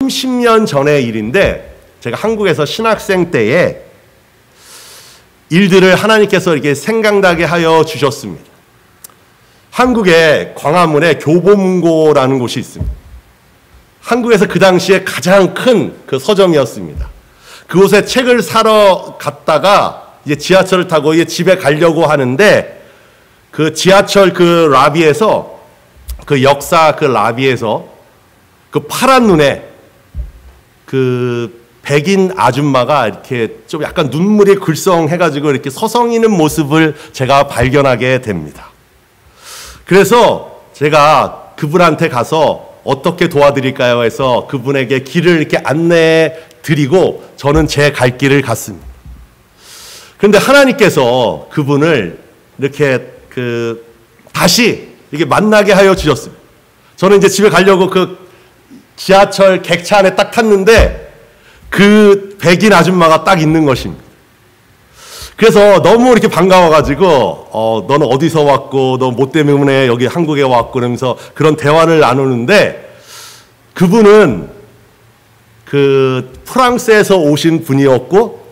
30년 전의 일인데 제가 한국에서 신학생 때에 일들을 하나님께서 이렇게 생각나게 하여 주셨습니다. 한국에 광화문에 교보문고라는 곳이 있습니다. 한국에서 그 당시에 가장 큰 그 서점이었습니다. 그곳에 책을 사러 갔다가 이제 지하철을 타고 이제 집에 가려고 하는데 그 지하철 그 라비에서 그 역사 그 라비에서 그 파란 눈에 그 백인 아줌마가 이렇게 좀 약간 눈물이 글썽해가지고 이렇게 서성이는 모습을 제가 발견하게 됩니다. 그래서 제가 그분한테 가서 어떻게 도와드릴까요? 해서 그분에게 길을 이렇게 안내해 드리고 저는 제 갈 길을 갔습니다. 그런데 하나님께서 그분을 이렇게 다시 이렇게 만나게 하여 주셨습니다. 저는 이제 집에 가려고 그 지하철 객차 안에 딱 탔는데 그 백인 아줌마가 딱 있는 것입니다. 그래서 너무 이렇게 반가워가지고 너는 어디서 왔고 너 뭐 때문에 여기 한국에 왔고 그러면서 그런 대화를 나누는데 그분은 그 프랑스에서 오신 분이었고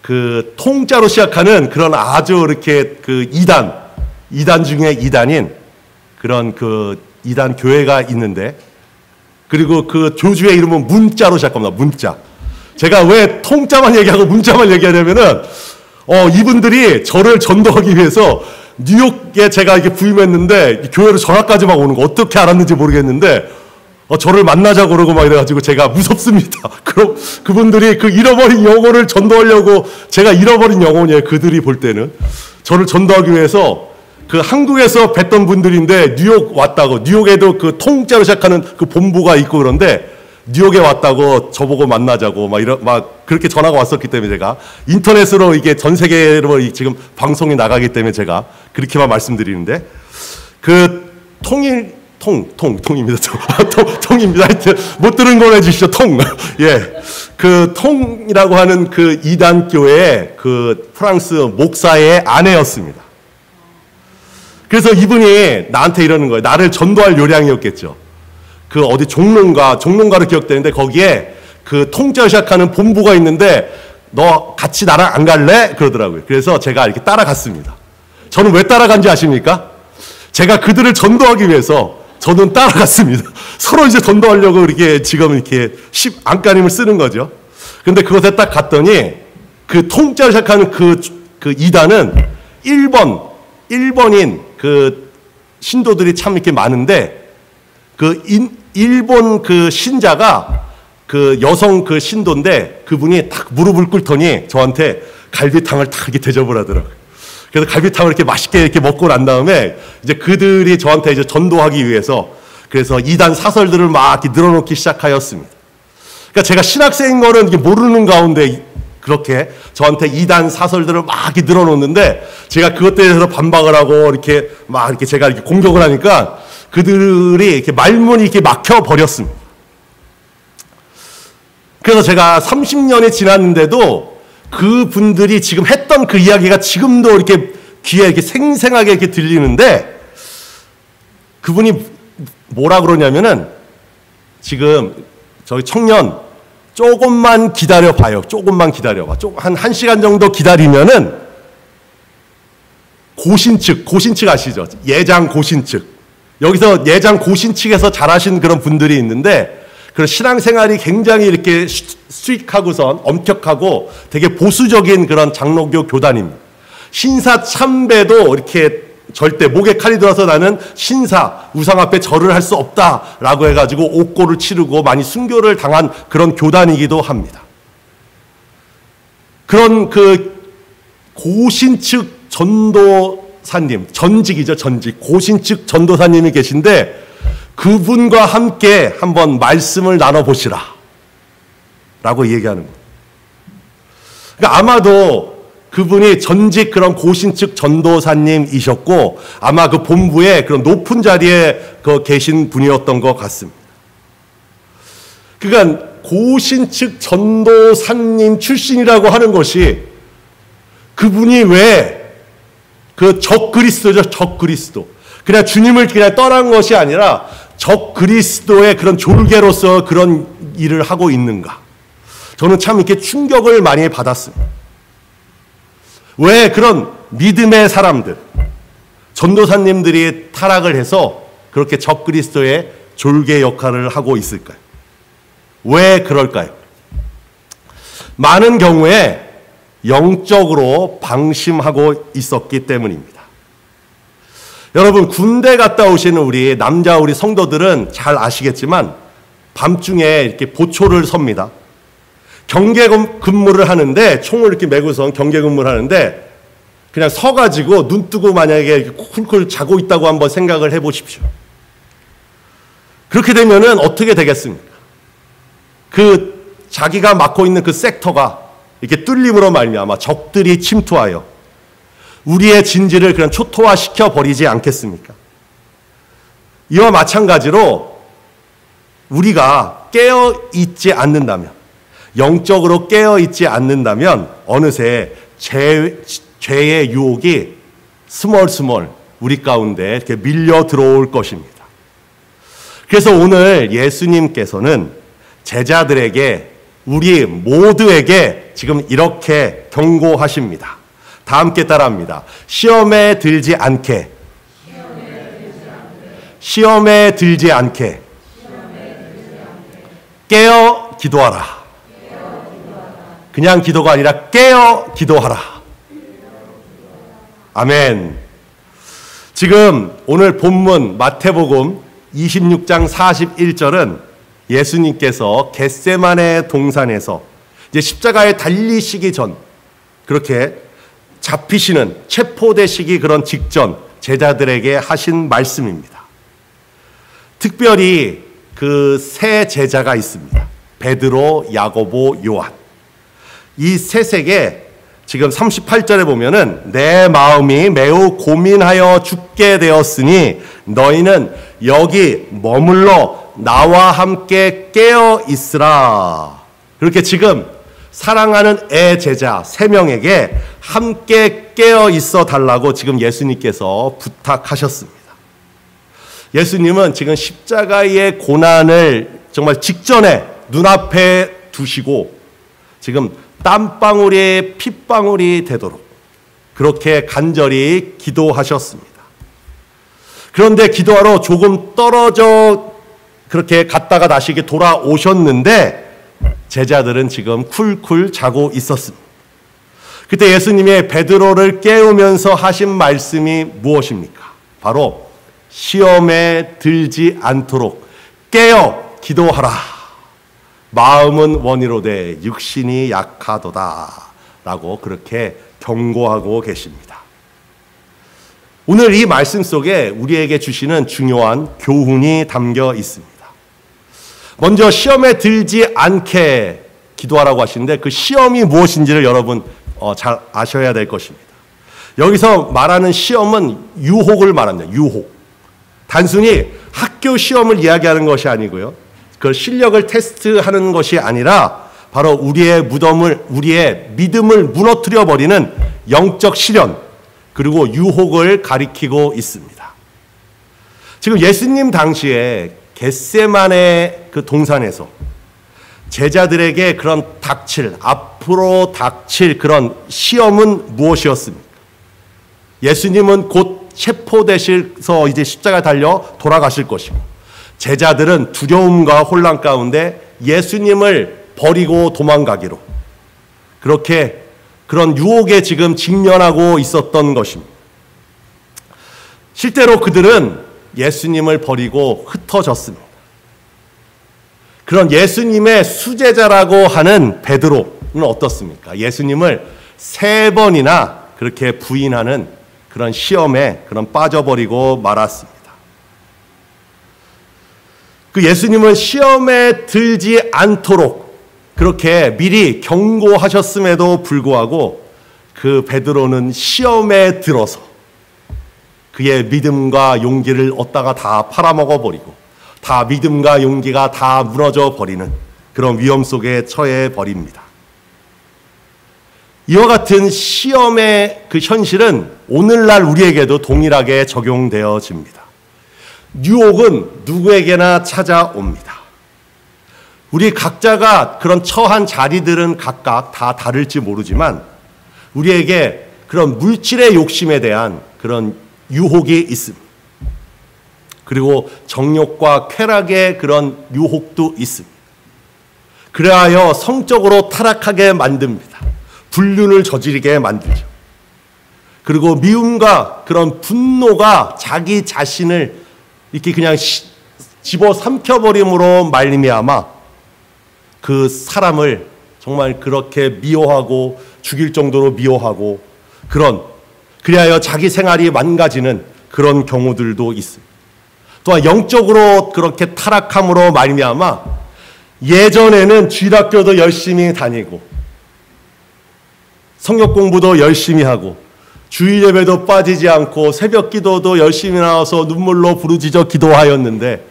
그 통자로 시작하는 그런 아주 이렇게 그 이단 중에 이단인 그런 그 이단 교회가 있는데 그리고 그 교주의 이름은 문자로 시작합니다. 문자. 제가 왜 통자만 얘기하고 문자만 얘기하냐면은 이분들이 저를 전도하기 위해서 뉴욕에 제가 이렇게 부임했는데 교회로 전화까지 막 오는 거 어떻게 알았는지 모르겠는데 저를 만나자고 그러고 막 이래가지고 제가 무섭습니다. 그럼 그분들이 그 잃어버린 영혼을 전도하려고 제가 잃어버린 영혼이에요. 그들이 볼 때는 저를 전도하기 위해서 그 한국에서 뵀던 분들인데 뉴욕 왔다고 뉴욕에도 그 통자로 시작하는 그 본부가 있고 그런데 뉴욕에 왔다고 저보고 만나자고 막 그렇게 전화가 왔었기 때문에 제가 인터넷으로 이게 전 세계로 지금 방송이 나가기 때문에 제가 그렇게만 말씀드리는데 그 통입니다. 통입니다. 하여튼 못 들은 걸 해주시죠. 통. 예. 그 통이라고 하는 그 이단교회의 그 프랑스 목사의 아내였습니다. 그래서 이분이 나한테 이러는 거예요. 나를 전도할 요량이었겠죠. 그 어디 종론가로 기억되는데 거기에 그 통자로 시작하는 본부가 있는데 너 같이 나랑 안 갈래? 그러더라고요. 그래서 제가 이렇게 따라갔습니다. 저는 왜 따라간지 아십니까? 제가 그들을 전도하기 위해서 저는 따라갔습니다. 서로 이제 전도하려고 이렇게 지금 이렇게 안간힘을 쓰는 거죠. 근데 그곳에 딱 갔더니 그 통자로 시작하는 그 이단은 일본인 그 신도들이 참 이렇게 많은데 그 일본 그 신자가 그 여성 그 신도인데 그분이 딱 무릎을 꿇더니 저한테 갈비탕을 딱 이렇게 대접을 하더라고요. 그래서 갈비탕을 이렇게 맛있게 이렇게 먹고 난 다음에 이제 그들이 저한테 이제 전도하기 위해서 그래서 이단 사설들을 막 이렇게 늘어놓기 시작하였습니다. 그러니까 제가 신학생인 거는 이게 모르는 가운데 그렇게 저한테 이단 사설들을 막 이렇게 늘어놓는데 제가 그것에 대해서 반박을 하고 이렇게 막 이렇게 제가 이렇게 공격을 하니까 그들이 이렇게 말문이 이렇게 막혀 버렸습니다. 그래서 제가 30년이 지났는데도 그 분들이 지금 했던 그 이야기가 지금도 이렇게 귀에 이렇게 생생하게 이렇게 들리는데 그분이 뭐라 그러냐면은 지금 저희 청년 조금만 기다려봐요. 조금만 기다려봐. 한 1시간 정도 기다리면은 고신측 아시죠? 예장 고신측. 여기서 예장 고신측에서 잘하신 그런 분들이 있는데 그 신앙생활이 굉장히 이렇게 수익하고선 엄격하고 되게 보수적인 그런 장로교 교단입니다. 신사 참배도 이렇게 절대 목에 칼이 들어서 나는 신사 우상 앞에 절을 할 수 없다라고 해가지고 옥고를 치르고 많이 순교를 당한 그런 교단이기도 합니다. 그런 그 고신측 전도사님, 전직이죠, 전직. 고신측 전도사님이 계신데 그분과 함께 한번 말씀을 나눠보시라 라고 얘기하는 거예요. 그러니까 아마도 그분이 전직 그런 고신측 전도사님이셨고 아마 그 본부에 그런 높은 자리에 계신 분이었던 것 같습니다. 그러니까 고신측 전도사님 출신이라고 하는 것이 그분이 왜 그 적그리스도죠, 적그리스도. 그냥 주님을 그냥 떠난 것이 아니라 적그리스도의 그런 졸개로서 그런 일을 하고 있는가? 저는 참 이렇게 충격을 많이 받았습니다. 왜 그런 믿음의 사람들, 전도사님들이 타락을 해서 그렇게 적그리스도의 졸개 역할을 하고 있을까요? 왜 그럴까요? 많은 경우에 영적으로 방심하고 있었기 때문입니다. 여러분, 군대 갔다 오시는 우리 성도들은 잘 아시겠지만 밤중에 이렇게 보초를 섭니다. 경계 근무를 하는데, 총을 이렇게 메고서 경계 근무를 하는데 그냥 서가지고 눈 뜨고 만약에 이렇게 쿨쿨 자고 있다고 한번 생각을 해보십시오. 그렇게 되면은 어떻게 되겠습니까? 자기가 맡고 있는 그 섹터가 이렇게 뚫림으로 말미암아 적들이 침투하여 우리의 진지를 그냥 초토화시켜 버리지 않겠습니까? 이와 마찬가지로 우리가 깨어 있지 않는다면, 영적으로 깨어 있지 않는다면 어느새 죄의 유혹이 스멀스멀 우리 가운데 이렇게 밀려 들어올 것입니다. 그래서 오늘 예수님께서는 제자들에게, 우리 모두에게 지금 이렇게 경고하십니다. 다 함께 따라합니다. 시험에 들지 않게. 시험에 들지 않게. 깨어 기도하라. 그냥 기도가 아니라 깨어 기도하라. 아멘. 지금 오늘 본문 마태복음 26장 41절은 예수님께서 겟세마네 동산에서 이제 십자가에 달리시기 전, 그렇게 잡히시는, 체포되시기 그런 직전 제자들에게 하신 말씀입니다. 특별히 그 세 제자가 있습니다. 베드로, 야고보, 요한. 이 셋에게 지금 38절에 보면은 내 마음이 매우 고민하여 죽게 되었으니 너희는 여기 머물러 나와 함께 깨어 있으라. 그렇게 지금 사랑하는 애 제자 3명에게 함께 깨어 있어 달라고 지금 예수님께서 부탁하셨습니다. 예수님은 지금 십자가의 고난을 정말 직전에 눈앞에 두시고 지금 땀방울이 핏방울이 되도록 그렇게 간절히 기도하셨습니다. 그런데 기도하러 조금 떨어져 그렇게 갔다가 다시 돌아오셨는데 제자들은 지금 쿨쿨 자고 있었습니다. 그때 예수님의 베드로를 깨우면서 하신 말씀이 무엇입니까? 바로 시험에 들지 않도록 깨어 기도하라. 마음은 원이로되 육신이 약하도다 라고 그렇게 경고하고 계십니다. 오늘 이 말씀 속에 우리에게 주시는 중요한 교훈이 담겨 있습니다. 먼저 시험에 들지 않게 기도하라고 하시는데 그 시험이 무엇인지를 여러분 잘 아셔야 될 것입니다. 여기서 말하는 시험은 유혹을 말합니다. 유혹. 단순히 학교 시험을 이야기하는 것이 아니고요. 그 실력을 테스트하는 것이 아니라 바로 우리의 믿음을 무너뜨려 버리는 영적 시련 그리고 유혹을 가리키고 있습니다. 지금 예수님 당시에 겟세마네 그 동산에서 제자들에게 그런 앞으로 닥칠 그런 시험은 무엇이었습니까? 예수님은 곧 체포되셔서 이제 십자가에 달려 돌아가실 것이고 제자들은 두려움과 혼란 가운데 예수님을 버리고 도망가기로 그렇게 그런 유혹에 지금 직면하고 있었던 것입니다. 실제로 그들은 예수님을 버리고 흩어졌습니다. 그런 예수님의 수제자라고 하는 베드로는 어떻습니까? 예수님을 3번이나 그렇게 부인하는 그런 시험에 빠져버리고 말았습니다. 그 예수님은 시험에 들지 않도록 그렇게 미리 경고하셨음에도 불구하고 그 베드로는 시험에 들어서 그의 믿음과 용기를 얻다가 다 팔아먹어버리고 다 믿음과 용기가 다 무너져 버리는 그런 위험 속에 처해 버립니다. 이와 같은 시험의 그 현실은 오늘날 우리에게도 동일하게 적용되어집니다. 유혹은 누구에게나 찾아옵니다. 우리 각자가 그런 처한 자리들은 각각 다 다를지 모르지만 우리에게 그런 물질의 욕심에 대한 그런 유혹이 있습니다. 그리고 정욕과 쾌락의 그런 유혹도 있습니다. 그래하여 성적으로 타락하게 만듭니다. 불륜을 저지르게 만들죠. 그리고 미움과 그런 분노가 자기 자신을 이렇게 그냥 집어삼켜버림으로 말미암아 그 사람을 정말 그렇게 미워하고 죽일 정도로 미워하고 그래하여 자기 생활이 망가지는 그런 경우들도 있습니다. 또한 영적으로 그렇게 타락함으로 말미암아 예전에는 주일학교도 열심히 다니고 성경 공부도 열심히 하고 주일 예배도 빠지지 않고 새벽 기도도 열심히 나와서 눈물로 부르짖어 기도하였는데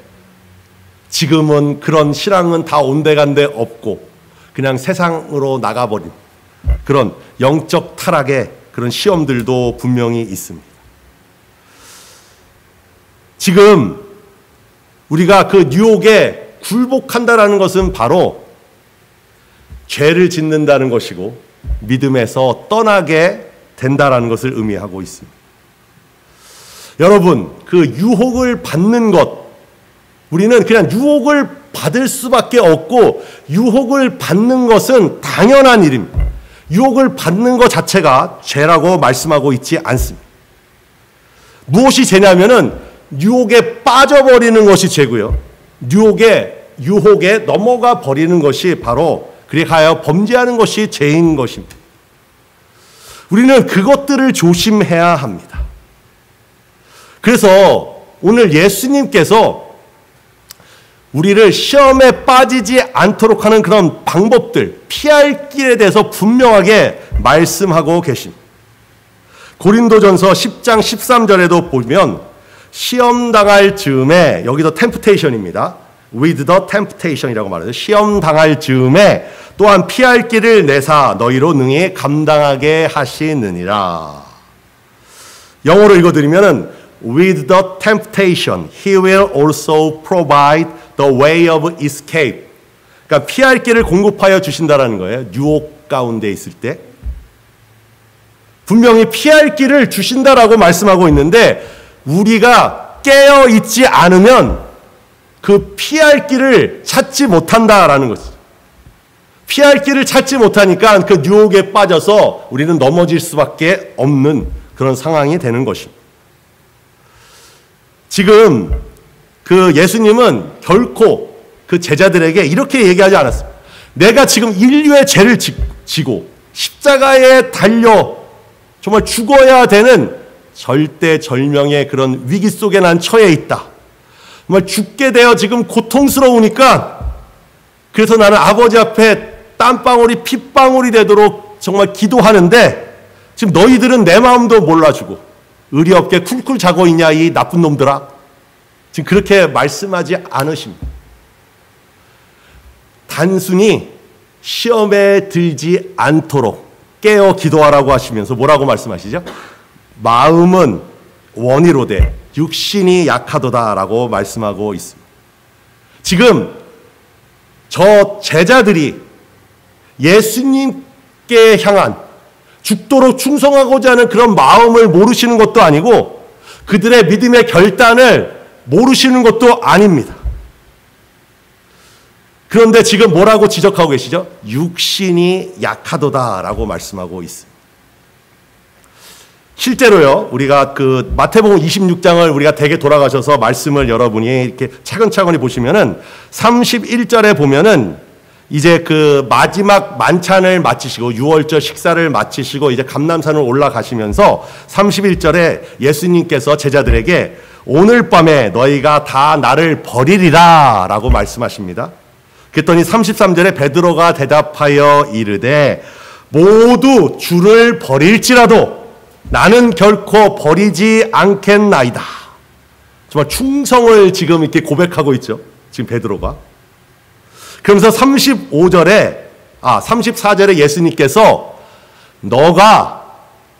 지금은 그런 신앙은 다 온데간데 없고 그냥 세상으로 나가버린 그런 영적 타락의 그런 시험들도 분명히 있습니다. 지금 우리가 그 유혹에 굴복한다라는 것은 바로 죄를 짓는다는 것이고 믿음에서 떠나게 된다라는 것을 의미하고 있습니다. 여러분, 그 유혹을 받는 것, 우리는 그냥 유혹을 받을 수밖에 없고 유혹을 받는 것은 당연한 일입니다. 유혹을 받는 것 자체가 죄라고 말씀하고 있지 않습니다. 무엇이 죄냐면은 유혹에 빠져버리는 것이 죄고요. 유혹에 넘어가 버리는 것이 바로 그리하여 범죄하는 것이 죄인 것입니다. 우리는 그것들을 조심해야 합니다. 그래서 오늘 예수님께서 우리를 시험에 빠지지 않도록 하는 그런 방법들, 피할 길에 대해서 분명하게 말씀하고 계십니다. 고린도전서 10장 13절에도 보면 시험 당할 즈음에, 여기도 temptation입니다. with the temptation이라고 말하죠. 시험 당할 즈음에 또한 피할 길을 내사 너희로 능히 감당하게 하시느니라. 영어로 읽어드리면은 with the temptation he will also provide the way of escape. 그러니까 피할 길을 공급하여 주신다라는 거예요. 유혹 가운데 있을 때 분명히 피할 길을 주신다라고 말씀하고 있는데 우리가 깨어 있지 않으면 그 피할 길을 찾지 못한다라는 거죠. 피할 길을 찾지 못하니까 그 유혹에 빠져서 우리는 넘어질 수밖에 없는 그런 상황이 되는 것입니다. 지금 그 예수님은 결코 그 제자들에게 이렇게 얘기하지 않았습니다. 내가 지금 인류의 죄를 지고 십자가에 달려 정말 죽어야 되는 절대절명의 그런 위기 속에 난 처해 있다. 정말 죽게 되어 지금 고통스러우니까 그래서 나는 아버지 앞에 땀방울이 핏방울이 되도록 정말 기도하는데 지금 너희들은 내 마음도 몰라주고 의리 없게 쿨쿨 자고 있냐 이 나쁜 놈들아. 지금 그렇게 말씀하지 않으십니다. 단순히 시험에 들지 않도록 깨어 기도하라고 하시면서 뭐라고 말씀하시죠? 마음은 원이로되 육신이 약하도다라고 말씀하고 있습니다. 지금 저 제자들이 예수님께 향한 죽도록 충성하고자 하는 그런 마음을 모르시는 것도 아니고 그들의 믿음의 결단을 모르시는 것도 아닙니다. 그런데 지금 뭐라고 지적하고 계시죠? 육신이 약하도다라고 말씀하고 있습니다. 실제로요, 우리가 그 마태복음 26장을 우리가 대개 돌아가셔서 말씀을 여러분이 이렇게 차근차근히 보시면은 31절에 보면은 이제 그 마지막 만찬을 마치시고 6월절 식사를 마치시고 이제 감람산을 올라가시면서 31절에 예수님께서 제자들에게 오늘 밤에 너희가 다 나를 버리리라 라고 말씀하십니다. 그랬더니 33절에 베드로가 대답하여 이르되 모두 주를 버릴지라도 나는 결코 버리지 않겠나이다. 정말 충성을 지금 이렇게 고백하고 있죠. 지금 베드로가. 그러면서 34절에 예수님께서 너가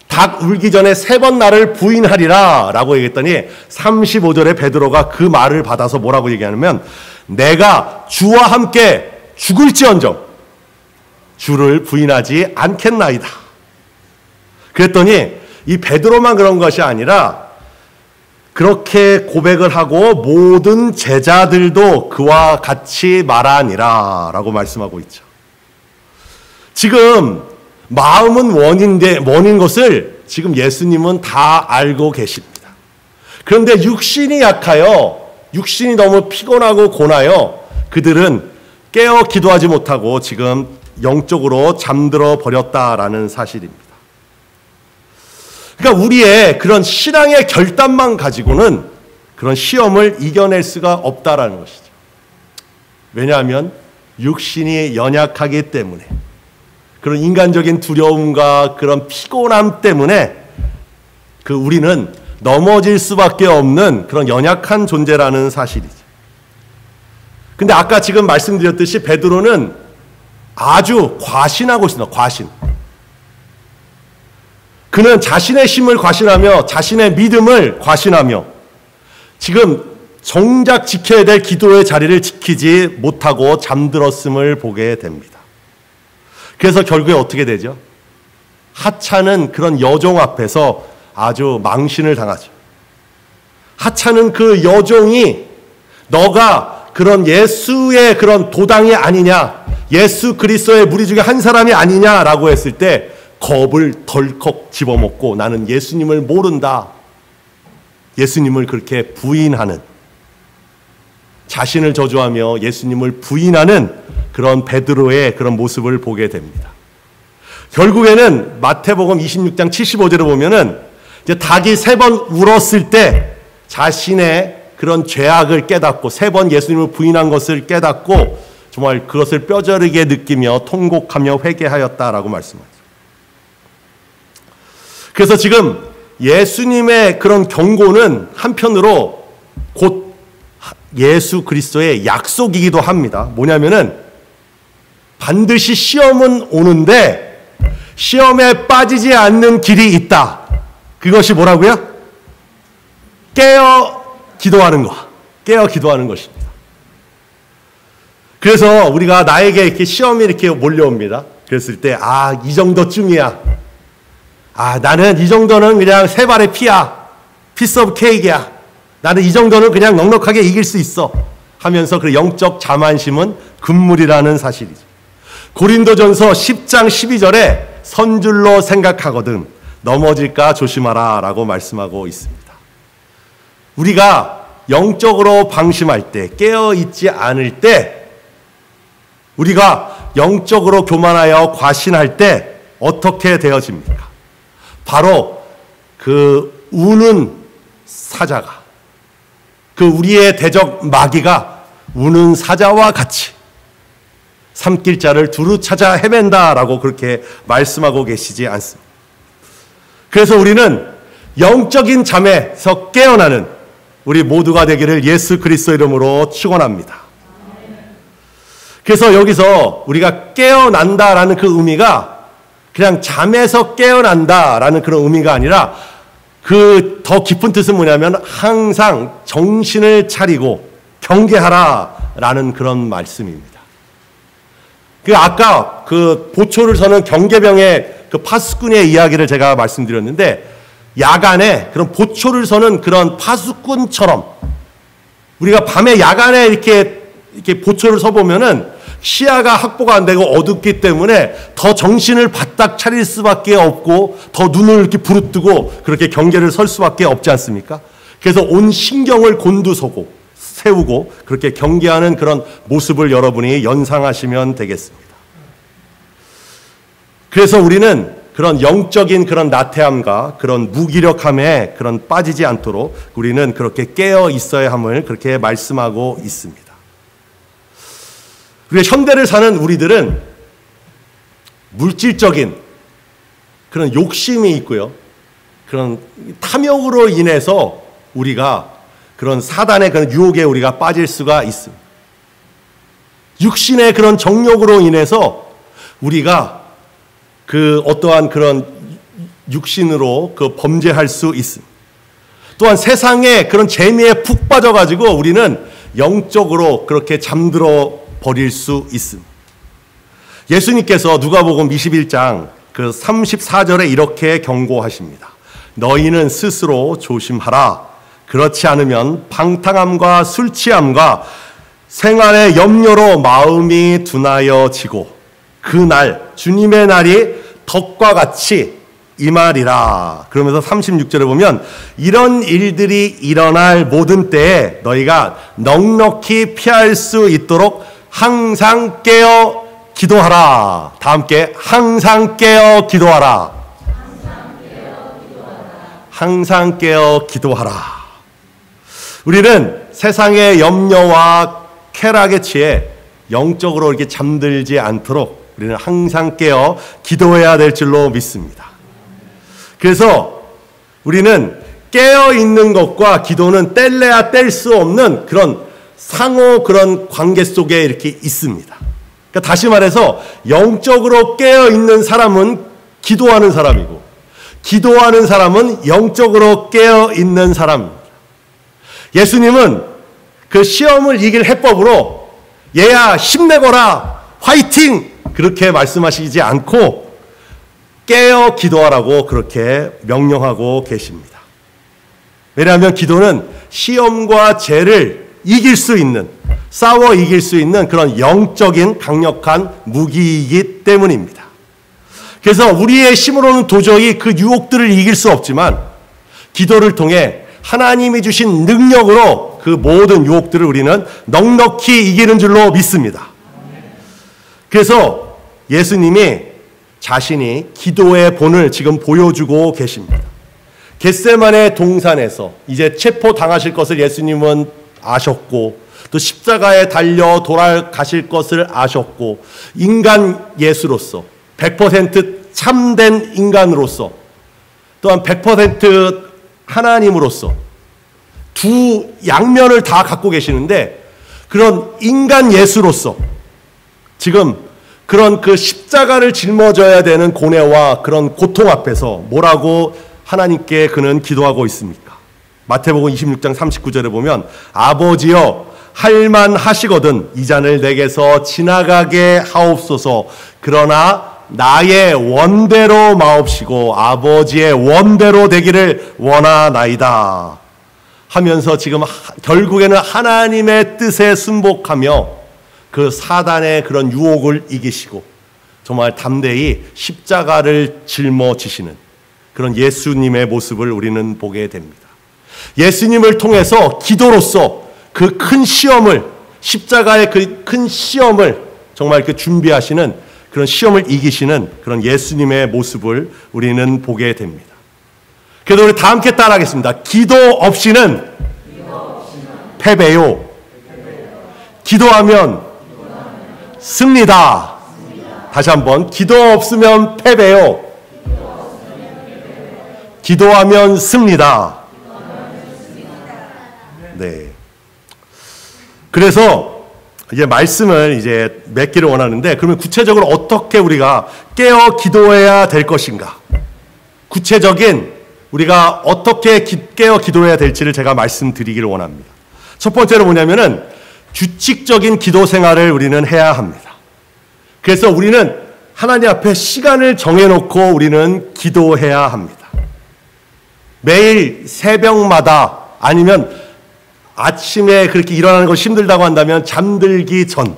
닭 울기 전에 3번 나를 부인하리라 라고 얘기했더니 35절에 베드로가 그 말을 받아서 뭐라고 얘기하냐면 내가 주와 함께 죽을지언정 주를 부인하지 않겠나이다. 그랬더니 이 베드로만 그런 것이 아니라 그렇게 고백을 하고 모든 제자들도 그와 같이 말하니라 라고 말씀하고 있죠. 지금 마음은 원인 것을 지금 예수님은 다 알고 계십니다. 그런데 육신이 약하여, 육신이 너무 피곤하고 고나여 그들은 깨어 기도하지 못하고 지금 영적으로 잠들어 버렸다라는 사실입니다. 그러니까 우리의 그런 신앙의 결단만 가지고는 그런 시험을 이겨낼 수가 없다라는 것이죠. 왜냐하면 육신이 연약하기 때문에, 그런 인간적인 두려움과 그런 피곤함 때문에 우리는 넘어질 수밖에 없는 그런 연약한 존재라는 사실이죠. 근데 아까 지금 말씀드렸듯이 베드로는 아주 과신하고 있습니다. 과신. 그는 자신의 힘을 과신하며 자신의 믿음을 과신하며 지금 정작 지켜야 될 기도의 자리를 지키지 못하고 잠들었음을 보게 됩니다. 그래서 결국에 어떻게 되죠? 하찮은 그런 여종 앞에서 아주 망신을 당하죠. 하찮은 그 여종이 너가 그런 예수의 그런 도당이 아니냐, 예수 그리스도의 무리 중에 한 사람이 아니냐라고 했을 때 겁을 덜컥 집어먹고 나는 예수님을 모른다. 예수님을 그렇게 부인하는, 자신을 저주하며 예수님을 부인하는 그런 베드로의 그런 모습을 보게 됩니다. 결국에는 마태복음 26장 75절에 보면은 이제 닭이 3번 울었을 때 자신의 그런 죄악을 깨닫고 3번 예수님을 부인한 것을 깨닫고 정말 그것을 뼈저리게 느끼며 통곡하며 회개하였다라고 말씀하죠. 그래서 지금 예수님의 그런 경고는 한편으로 곧 예수 그리스도의 약속이기도 합니다. 뭐냐면은 반드시 시험은 오는데 시험에 빠지지 않는 길이 있다. 그것이 뭐라고요? 깨어 기도하는 것. 깨어 기도하는 것입니다. 그래서 우리가 나에게 이렇게 시험이 이렇게 몰려옵니다. 그랬을 때, 이 정도쯤이야. 나는 이 정도는 그냥 3발의 피야. 피스 오브 케이크야. 나는 이 정도는 그냥 넉넉하게 이길 수 있어. 하면서 그 영적 자만심은 금물이라는 사실이죠. 고린도전서 10장 12절에 선줄로 생각하거든 넘어질까 조심하라 라고 말씀하고 있습니다. 우리가 영적으로 방심할 때, 깨어있지 않을 때, 우리가 영적으로 교만하여 과신할 때 어떻게 되어집니까? 바로 그 우는 사자가, 우리의 대적 마귀가 우는 사자와 같이 삼킬 자를 두루 찾아 헤맨다라고 그렇게 말씀하고 계시지 않습니다. 그래서 우리는 영적인 잠에서 깨어나는 우리 모두가 되기를 예수 그리스도 이름으로 축원합니다. 그래서 여기서 우리가 깨어난다라는 그 의미가 그냥 잠에서 깨어난다라는 그런 의미가 아니라 그 더 깊은 뜻은 뭐냐면 항상 정신을 차리고 경계하라라는 그런 말씀입니다. 아까 그 보초를 서는 경계병의 그 파수꾼의 이야기를 제가 말씀드렸는데 야간에 그런 보초를 서는 그런 파수꾼처럼 우리가 밤에 야간에 이렇게 보초를 서보면은 시야가 확보가 안 되고 어둡기 때문에 더 정신을 바짝 차릴 수밖에 없고 더 눈을 이렇게 부릅뜨고 그렇게 경계를 설 수밖에 없지 않습니까? 그래서 온 신경을 곤두서고 세우고 그렇게 경계하는 그런 모습을 여러분이 연상하시면 되겠습니다. 그래서 우리는 그런 영적인 그런 나태함과 그런 무기력함에 그런 빠지지 않도록 우리는 그렇게 깨어 있어야 함을 그렇게 말씀하고 있습니다. 우리가 현대를 사는 우리들은 물질적인 그런 욕심이 있고요. 그런 탐욕으로 인해서 우리가 그런 사단의 그런 유혹에 우리가 빠질 수가 있습니다. 육신의 그런 정욕으로 인해서 우리가 그 어떠한 그런 육신으로 그 범죄할 수 있습니다. 또한 세상의 그런 재미에 푹 빠져가지고 우리는 영적으로 그렇게 잠들어 버릴 수 있습니다. 예수님께서 누가복음 21장 그 34절에 이렇게 경고하십니다. 너희는 스스로 조심하라. 그렇지 않으면 방탕함과 술 취함과 생활의 염려로 마음이 둔하여지고 그날 주님의 날이 덕과 같이 임하리라. 그러면서 36절에 보면 이런 일들이 일어날 모든 때에 너희가 넉넉히 피할 수 있도록 항상 깨어 기도하라. 다 함께 항상 깨어 기도하라. 항상 깨어 기도하라. 우리는 세상의 염려와 쾌락에 취해 영적으로 이렇게 잠들지 않도록 우리는 항상 깨어 기도해야 될 줄로 믿습니다. 그래서 우리는 깨어 있는 것과 기도는 뗄래야 뗄 수 없는 그런 상호 그런 관계 속에 이렇게 있습니다. 그러니까 다시 말해서 영적으로 깨어 있는 사람은 기도하는 사람이고 기도하는 사람은 영적으로 깨어 있는 사람입니다. 예수님은 그 시험을 이길 해법으로 얘야 힘내거라 화이팅 그렇게 말씀하시지 않고 깨어 기도하라고 그렇게 명령하고 계십니다. 왜냐하면 기도는 시험과 죄를 이길 수 있는 싸워 이길 수 있는 그런 영적인 강력한 무기이기 때문입니다. 그래서 우리의 힘으로는 도저히 그 유혹들을 이길 수 없지만 기도를 통해 하나님이 주신 능력으로 그 모든 유혹들을 우리는 넉넉히 이기는 줄로 믿습니다. 그래서 예수님이 자신이 기도의 본을 지금 보여주고 계십니다. 겟세마네 동산에서 이제 체포당하실 것을 예수님은 아셨고 또 십자가에 달려 돌아가실 것을 아셨고 인간 예수로서 100% 참된 인간으로서 또한 100% 하나님으로서 두 양면을 다 갖고 계시는데 그런 인간 예수로서 지금 그런 그 십자가를 짊어져야 되는 고뇌와 그런 고통 앞에서 뭐라고 하나님께 그는 기도하고 있습니까? 마태복음 26장 39절에 보면 아버지여 할만하시거든 이 잔을 내게서 지나가게 하옵소서 그러나 나의 원대로 마옵시고 아버지의 원대로 되기를 원하나이다 하면서 지금 결국에는 하나님의 뜻에 순복하며 그 사단의 그런 유혹을 이기시고 정말 담대히 십자가를 짊어지시는 그런 예수님의 모습을 우리는 보게 됩니다. 예수님을 통해서 기도로서 그 큰 시험을 십자가의 그 큰 시험을 정말 그 준비하시는 그런 시험을 이기시는 그런 예수님의 모습을 우리는 보게 됩니다. 그래서 우리 다 함께 따라하겠습니다. 기도 없이는 패배요. 기도하면 승리다. 다시 한번 기도 없으면 패배요. 기도하면 승리다. 네. 그래서 이제 말씀을 이제 맺기를 원하는데 그러면 구체적으로 어떻게 우리가 깨어 기도해야 될 것인가? 구체적인 우리가 어떻게 깨어 기도해야 될지를 제가 말씀드리기를 원합니다. 첫 번째로 뭐냐면은 규칙적인 기도 생활을 우리는 해야 합니다. 그래서 우리는 하나님 앞에 시간을 정해놓고 우리는 기도해야 합니다. 매일 새벽마다 아니면 아침에 그렇게 일어나는 것이 힘들다고 한다면 잠들기 전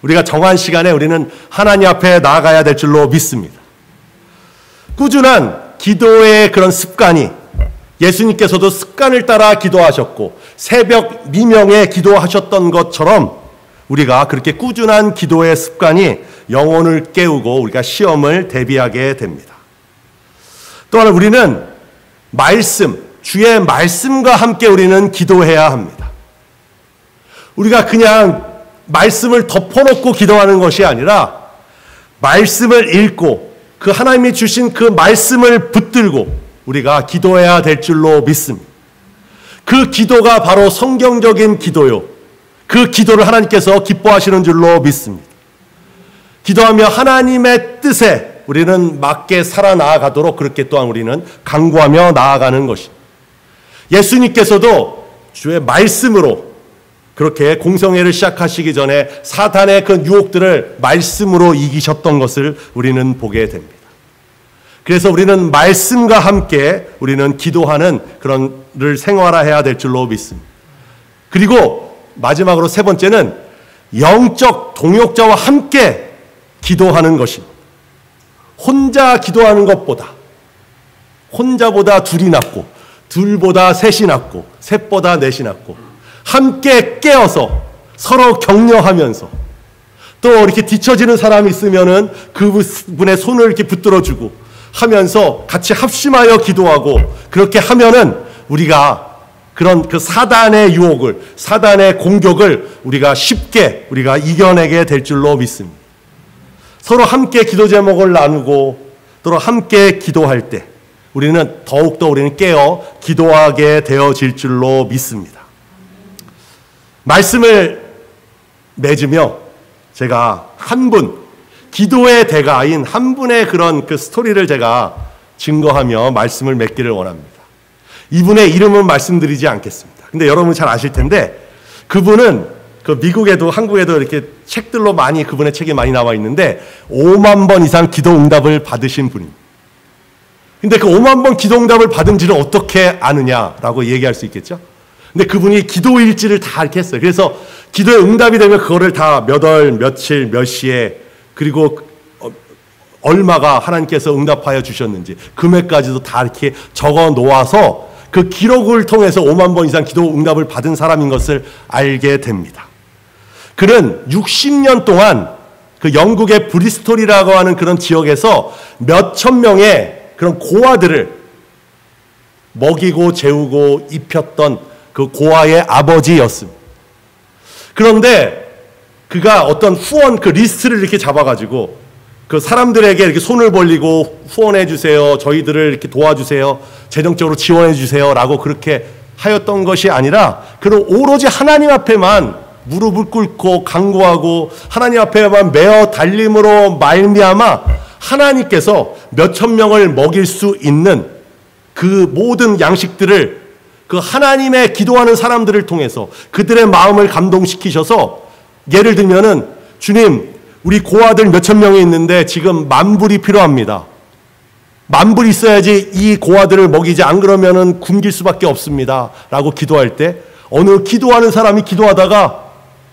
우리가 정한 시간에 우리는 하나님 앞에 나아가야 될 줄로 믿습니다. 꾸준한 기도의 그런 습관이 예수님께서도 습관을 따라 기도하셨고 새벽 미명에 기도하셨던 것처럼 우리가 그렇게 꾸준한 기도의 습관이 영혼을 깨우고 우리가 시험을 대비하게 됩니다. 또한 우리는 주의 말씀과 함께 우리는 기도해야 합니다. 우리가 그냥 말씀을 덮어놓고 기도하는 것이 아니라 말씀을 읽고 그 하나님이 주신 그 말씀을 붙들고 우리가 기도해야 될 줄로 믿습니다. 그 기도가 바로 성경적인 기도요. 그 기도를 하나님께서 기뻐하시는 줄로 믿습니다. 기도하며 하나님의 뜻에 우리는 맞게 살아나가도록 그렇게 또한 우리는 강구하며 나아가는 것입니다. 예수님께서도 주의 말씀으로 그렇게 공성회를 시작하시기 전에 사탄의 그 유혹들을 말씀으로 이기셨던 것을 우리는 보게 됩니다. 그래서 우리는 말씀과 함께 우리는 기도하는 그런 를 생활화해야 될 줄로 믿습니다. 그리고 마지막으로 세 번째는 영적 동역자와 함께 기도하는 것입니다. 혼자 기도하는 것보다 혼자보다 둘이 낫고 둘보다 셋이 낫고 셋보다 넷이 낫고 함께 깨어서 서로 격려하면서 또 이렇게 뒤처지는 사람이 있으면은 그분의 손을 이렇게 붙들어주고 하면서 같이 합심하여 기도하고 그렇게 하면은 우리가 그런 그 사단의 유혹을 사단의 공격을 우리가 쉽게 우리가 이겨내게 될 줄로 믿습니다. 서로 함께 기도 제목을 나누고 또 함께 기도할 때 우리는 더욱더 우리는 깨어 기도하게 되어질 줄로 믿습니다. 말씀을 맺으며 제가 한 분, 기도의 대가인 한 분의 그런 그 스토리를 제가 증거하며 말씀을 맺기를 원합니다. 이분의 이름은 말씀드리지 않겠습니다. 근데 여러분 잘 아실 텐데 그분은 그 미국에도 한국에도 이렇게 책들로 많이 그분의 책이 많이 나와 있는데 5만 번 이상 기도 응답을 받으신 분입니다. 근데 그 5만 번 기도 응답을 받은지를 어떻게 아느냐라고 얘기할 수 있겠죠? 근데 그분이 기도 일지를 다 이렇게 했어요. 그래서 기도에 응답이 되면 그거를 다 몇 월, 며칠, 몇 시에 그리고 얼마가 하나님께서 응답하여 주셨는지 금액까지도 다 이렇게 적어 놓아서 그 기록을 통해서 5만 번 이상 기도 응답을 받은 사람인 것을 알게 됩니다. 그는 60년 동안 그 영국의 브리스톨이라고 하는 그런 지역에서 몇천 명의 그런 고아들을 먹이고 재우고 입혔던 그 고아의 아버지였습니다. 그런데 그가 어떤 후원 그 리스트를 이렇게 잡아가지고 그 사람들에게 이렇게 손을 벌리고 후원해 주세요. 저희들을 이렇게 도와주세요. 재정적으로 지원해 주세요. 라고 그렇게 하였던 것이 아니라 그는 오로지 하나님 앞에만 무릎을 꿇고 간구하고 하나님 앞에만 매어 달림으로 말미암아 하나님께서 몇천 명을 먹일 수 있는 그 모든 양식들을 그 하나님의 기도하는 사람들을 통해서 그들의 마음을 감동시키셔서 예를 들면은 주님 우리 고아들 몇천 명이 있는데 지금 10,000불이 필요합니다. 10,000불 있어야지 이 고아들을 먹이지 안 그러면은 굶길 수밖에 없습니다. 라고 기도할 때 어느 기도하는 사람이 기도하다가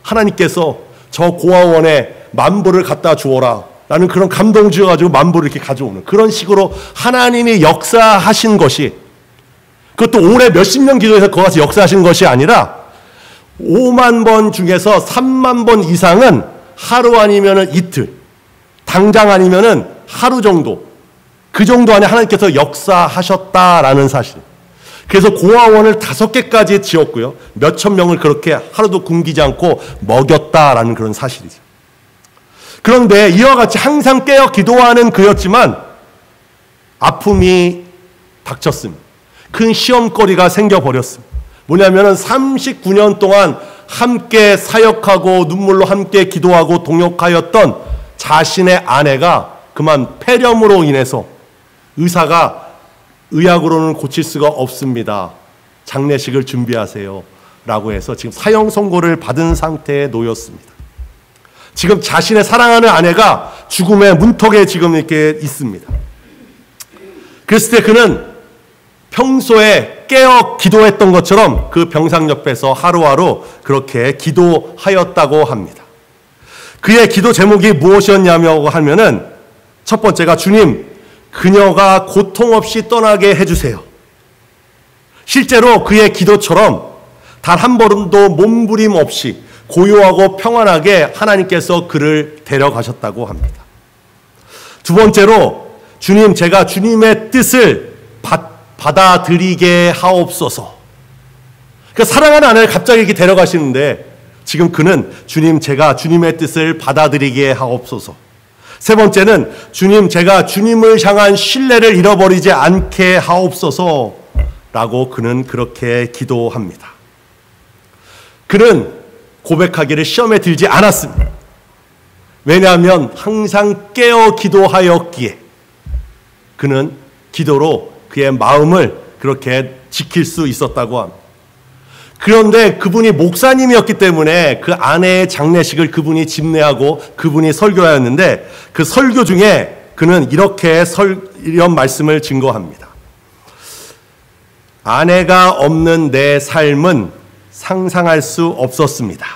하나님께서 저 고아원에 10,000불을 갖다 주어라. 라는 그런 감동 주어가지고 10,000불을 이렇게 가져오는 그런 식으로 하나님이 역사하신 것이 그것도 올해 몇십 년 기도해서 그거 가서 역사하신 것이 아니라 5만 번 중에서 3만 번 이상은 하루 아니면은 이틀, 당장 아니면은 하루 정도, 그 정도 안에 하나님께서 역사하셨다라는 사실. 그래서 고아원을 5개까지 지었고요. 몇천 명을 그렇게 하루도 굶기지 않고 먹였다라는 그런 사실이죠. 그런데 이와 같이 항상 깨어 기도하는 그였지만 아픔이 닥쳤습니다. 큰 시험거리가 생겨버렸습니다. 뭐냐면은 39년 동안 함께 사역하고 눈물로 함께 기도하고 동역하였던 자신의 아내가 그만 폐렴으로 인해서 의사가 의학으로는 고칠 수가 없습니다. 장례식을 준비하세요. 라고 해서 지금 사형 선고를 받은 상태에 놓였습니다. 지금 자신의 사랑하는 아내가 죽음의 문턱에 지금 이렇게 있습니다. 그랬을 때 그는 평소에 깨어 기도했던 것처럼 그 병상 옆에서 하루하루 그렇게 기도하였다고 합니다. 그의 기도 제목이 무엇이었냐고 하면은 첫 번째가 주님, 그녀가 고통 없이 떠나게 해주세요. 실제로 그의 기도처럼 단 한 번도 몸부림 없이 고요하고 평안하게 하나님께서 그를 데려가셨다고 합니다. 두 번째로 주님, 제가 주님의 뜻을 받아들이게 하옵소서. 그러니까 사랑하는 아내를 갑자기 이렇게 데려가시는데 지금 그는 주님, 제가 주님의 뜻을 받아들이게 하옵소서. 세 번째는 주님, 제가 주님을 향한 신뢰를 잃어버리지 않게 하옵소서 라고 그는 그렇게 기도합니다. 그는 고백하기를 시험에 들지 않았습니다. 왜냐하면 항상 깨어 기도하였기에 그는 기도로 그의 마음을 그렇게 지킬 수 있었다고 합니다. 그런데 그분이 목사님이었기 때문에 그 아내의 장례식을 그분이 집례하고 그분이 설교하였는데 그 설교 중에 그는 이런 말씀을 증거합니다. 아내가 없는 내 삶은 상상할 수 없었습니다.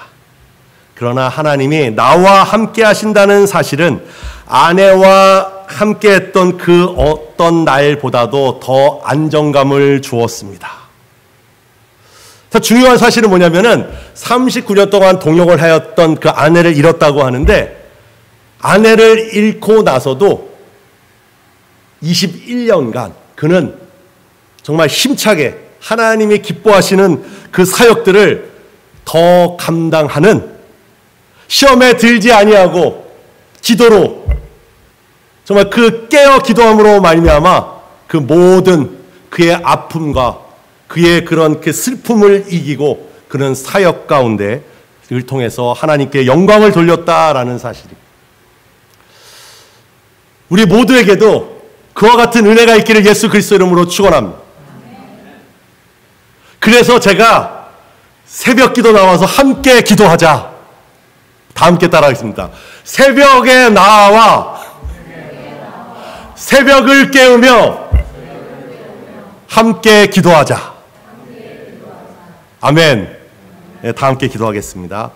그러나 하나님이 나와 함께 하신다는 사실은 아내와 함께 했던 그 어떤 날보다도 더 안정감을 주었습니다. 더 중요한 사실은 뭐냐면은 39년 동안 동역을 하였던 그 아내를 잃었다고 하는데 아내를 잃고 나서도 21년간 그는 정말 힘차게 하나님이 기뻐하시는 그 사역들을 더 감당하는, 시험에 들지 아니하고 기도로 정말 그 깨어 기도함으로 말미암아 그 모든 그의 아픔과 그의 그런 그 슬픔을 이기고 그는 사역 가운데 를 통해서 하나님께 영광을 돌렸다라는 사실입니다. 우리 모두에게도 그와 같은 은혜가 있기를 예수 그리스도 이름으로 축원합니다. 그래서 제가 새벽 기도 나와서 함께 기도하자. 다 함께 따라하겠습니다. 새벽에 나와 새벽을 깨우며 함께 기도하자. 아멘. 네, 다 함께 기도하겠습니다.